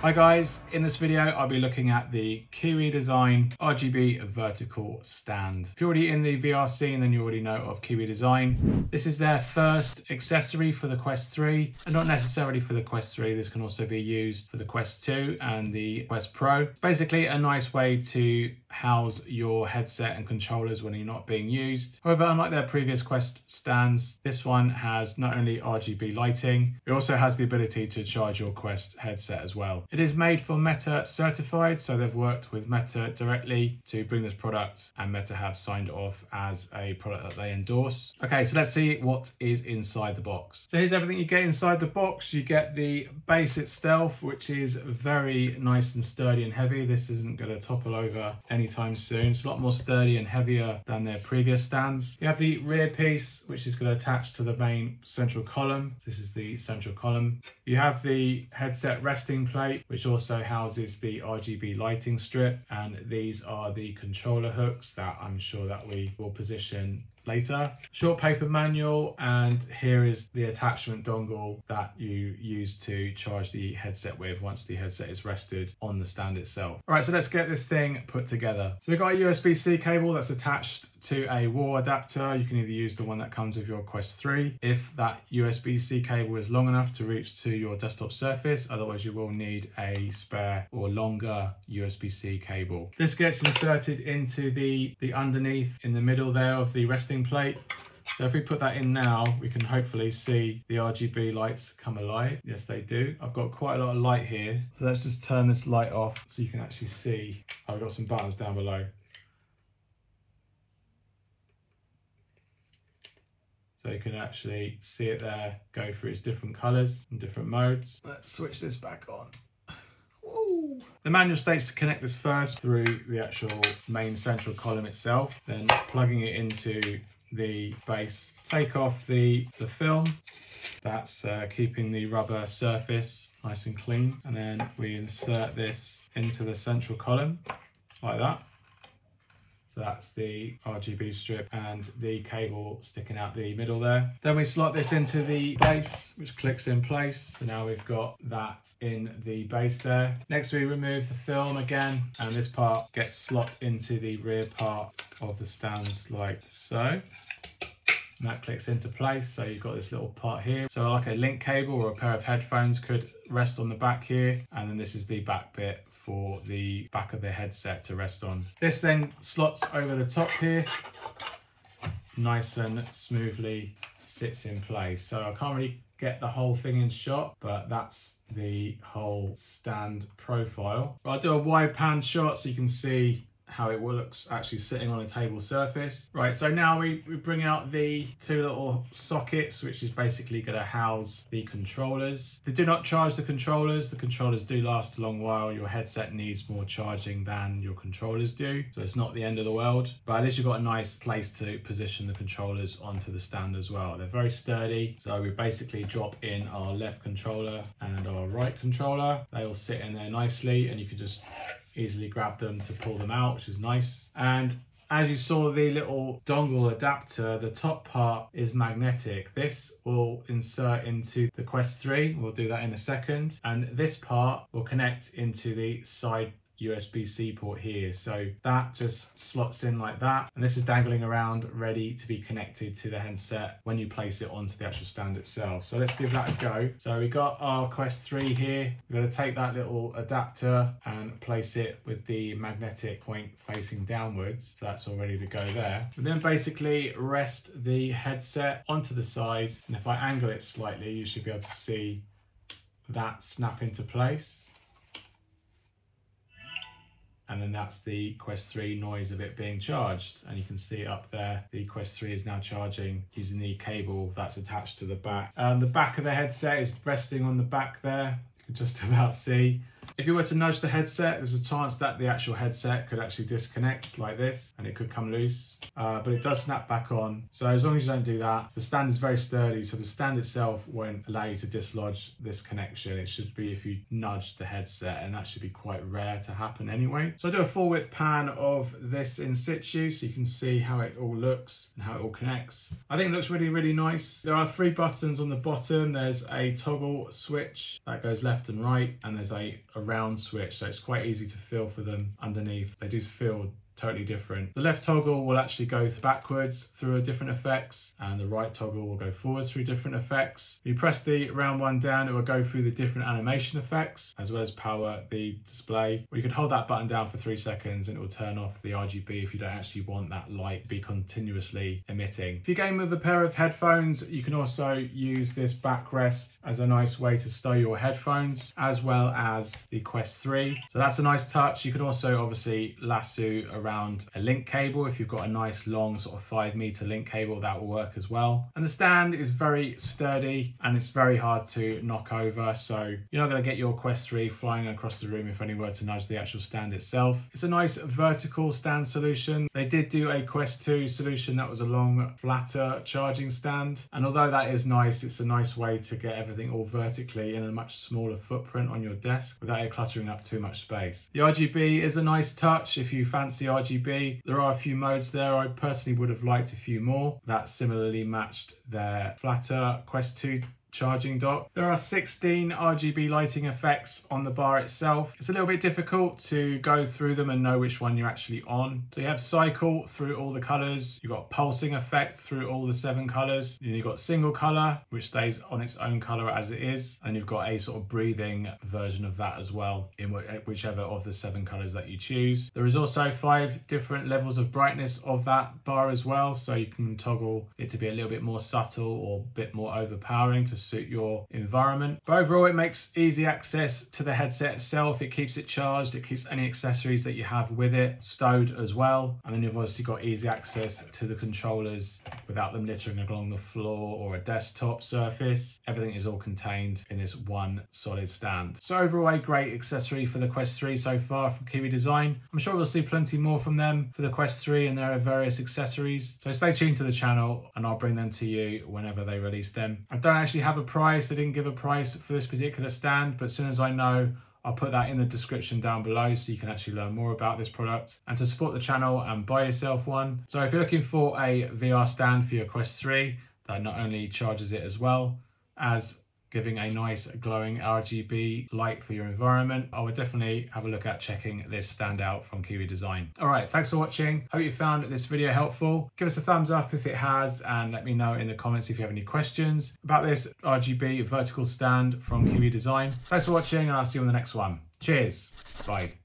Hi guys, in this video I'll be looking at the Kiwi Design RGB vertical stand. If you're already in the VR scene, then you already know of Kiwi Design. This is their first accessory for the Quest 3, and not necessarily for the Quest 3, this can also be used for the Quest 2 and the Quest Pro. Basically a nice way to house your headset and controllers when you're not being used. However, unlike their previous Quest stands, this one has not only RGB lighting, it also has the ability to charge your Quest headset as well. It is made for Meta certified, so they've worked with Meta directly to bring this product, and Meta have signed off as a product that they endorse. Okay, so let's see what is inside the box. So here's everything you get inside the box. You get the base itself, which is very nice and sturdy and heavy. This isn't going to topple over anytime soon. It's a lot more sturdy and heavier than their previous stands. You have the rear piece, which is going to attach to the main central column. This is the central column. You have the headset resting plate, which also houses the RGB lighting strip, and these are the controller hooks that I'm sure that we will position later. Short paper manual, and here is the attachment dongle that you use to charge the headset with once the headset is rested on the stand itself. All right, so let's get this thing put together. So we've got a USB-C cable that's attached to a wall adapter. You can either use the one that comes with your Quest 3 if that USB-C cable is long enough to reach to your desktop surface, otherwise you will need a spare or longer USB-C cable. This gets inserted into the underneath in the middle there of the resting plate. So if we put that in now, we can hopefully see the RGB lights come alive. Yes, they do. I've got quite a lot of light here. So let's just turn this light off so you can actually see. I've got some buttons down below. So you can actually see it there, go through its different colors and different modes. Let's switch this back on. Woo. The manual states to connect this first through the actual main central column itself, then plugging it into the base. Take off the film. That's keeping the rubber surface nice and clean. And then we insert this into the central column like that. So that's the RGB strip and the cable sticking out the middle there. Then we slot this into the base, which clicks in place. So now we've got that in the base there. Next we remove the film again, and this part gets slot into the rear part of the stand like so. And that clicks into place, so you've got this little part here. So like a link cable or a pair of headphones could rest on the back here, and then this is the back bit for the back of the headset to rest on. This then slots over the top here, nice and smoothly sits in place. So I can't really get the whole thing in shot, but that's the whole stand profile. I'll do a wide pan shot so you can see how it looks actually sitting on a table surface. Right, so now we bring out the two little sockets, which is basically going to house the controllers. They do not charge the controllers. The controllers do last a long while. Your headset needs more charging than your controllers do, so it's not the end of the world. But at least you've got a nice place to position the controllers onto the stand as well. They're very sturdy, so we basically drop in our left controller and our right controller. They all sit in there nicely, and you can just easily grab them to pull them out, which is nice. And as you saw the little dongle adapter, the top part is magnetic. This will insert into the Quest 3. We'll do that in a second. And this part will connect into the side USB-C port here. So that just slots in like that. And this is dangling around ready to be connected to the headset when you place it onto the actual stand itself. So let's give that a go. So we got our Quest 3 here. We're going to take that little adapter and place it with the magnetic point facing downwards. So that's all ready to go there. And then basically rest the headset onto the side. And if I angle it slightly, you should be able to see that snap into place. And then that's the Quest 3 noise of it being charged. And you can see up there, the Quest 3 is now charging using the cable that's attached to the back. The back of the headset is resting on the back there. You can just about see. If you were to nudge the headset, there's a chance that the actual headset could actually disconnect like this and it could come loose, but it does snap back on. So as long as you don't do that, the stand is very sturdy, so the stand itself won't allow you to dislodge this connection. It should be if you nudge the headset, and that should be quite rare to happen anyway. So I'll do a full width pan of this in situ so you can see how it all looks and how it all connects. I think it looks really, really nice. There are 3 buttons on the bottom. There's a toggle switch that goes left and right, and there's a round switch, so it's quite easy to feel for them underneath. They do feel totally different. The left toggle will actually go backwards through different effects, and the right toggle will go forwards through different effects. If you press the round one down, it will go through the different animation effects as well as power the display. Or you could hold that button down for 3 seconds and it will turn off the RGB if you don't actually want that light to be continuously emitting. If you game with a pair of headphones, you can also use this backrest as a nice way to stow your headphones, as well as the Quest 3. So that's a nice touch. You can also obviously lasso around a link cable. If you've got a nice long sort of 5-meter link cable, that will work as well. And the stand is very sturdy and it's very hard to knock over, so you're not going to get your Quest 3 flying across the room if anyone were to nudge the actual stand itself. It's a nice vertical stand solution. They did do a Quest 2 solution that was a long, flatter charging stand, and although that is nice, it's a nice way to get everything all vertically in a much smaller footprint on your desk without it cluttering up too much space. The RGB is a nice touch if you fancy RGB. There are a few modes there. I personally would have liked a few more that similarly matched their flatter Quest 2 charging dock. There are 16 RGB lighting effects on the bar itself. It's a little bit difficult to go through them and know which one you're actually on. So you have cycle through all the colors. You've got pulsing effect through all the 7 colors. Then you've got single color, which stays on its own color as it is. And you've got a sort of breathing version of that as well in whichever of the 7 colors that you choose. There is also 5 different levels of brightness of that bar as well. So you can toggle it to be a little bit more subtle or a bit more overpowering to suit your environment. But overall, it makes easy access to the headset itself. It keeps it charged. It keeps any accessories that you have with it stowed as well. And then you've obviously got easy access to the controllers without them littering along the floor or a desktop surface. Everything is all contained in this one solid stand. So overall, a great accessory for the Quest 3 so far from Kiwi Design. I'm sure we'll see plenty more from them for the Quest 3 and their various accessories. So stay tuned to the channel and I'll bring them to you whenever they release them. I don't actually have a price. They didn't give a price for this particular stand, but as soon as I know, I'll put that in the description down below so you can actually learn more about this product and to support the channel and buy yourself one. So if you're looking for a VR stand for your Quest 3 that not only charges it as well as giving a nice glowing RGB light for your environment, I would definitely have a look at checking this stand out from Kiwi Design. All right, thanks for watching. Hope you found this video helpful. Give us a thumbs up if it has, and let me know in the comments if you have any questions about this RGB vertical stand from Kiwi Design. Thanks for watching, and I'll see you on the next one. Cheers. Bye.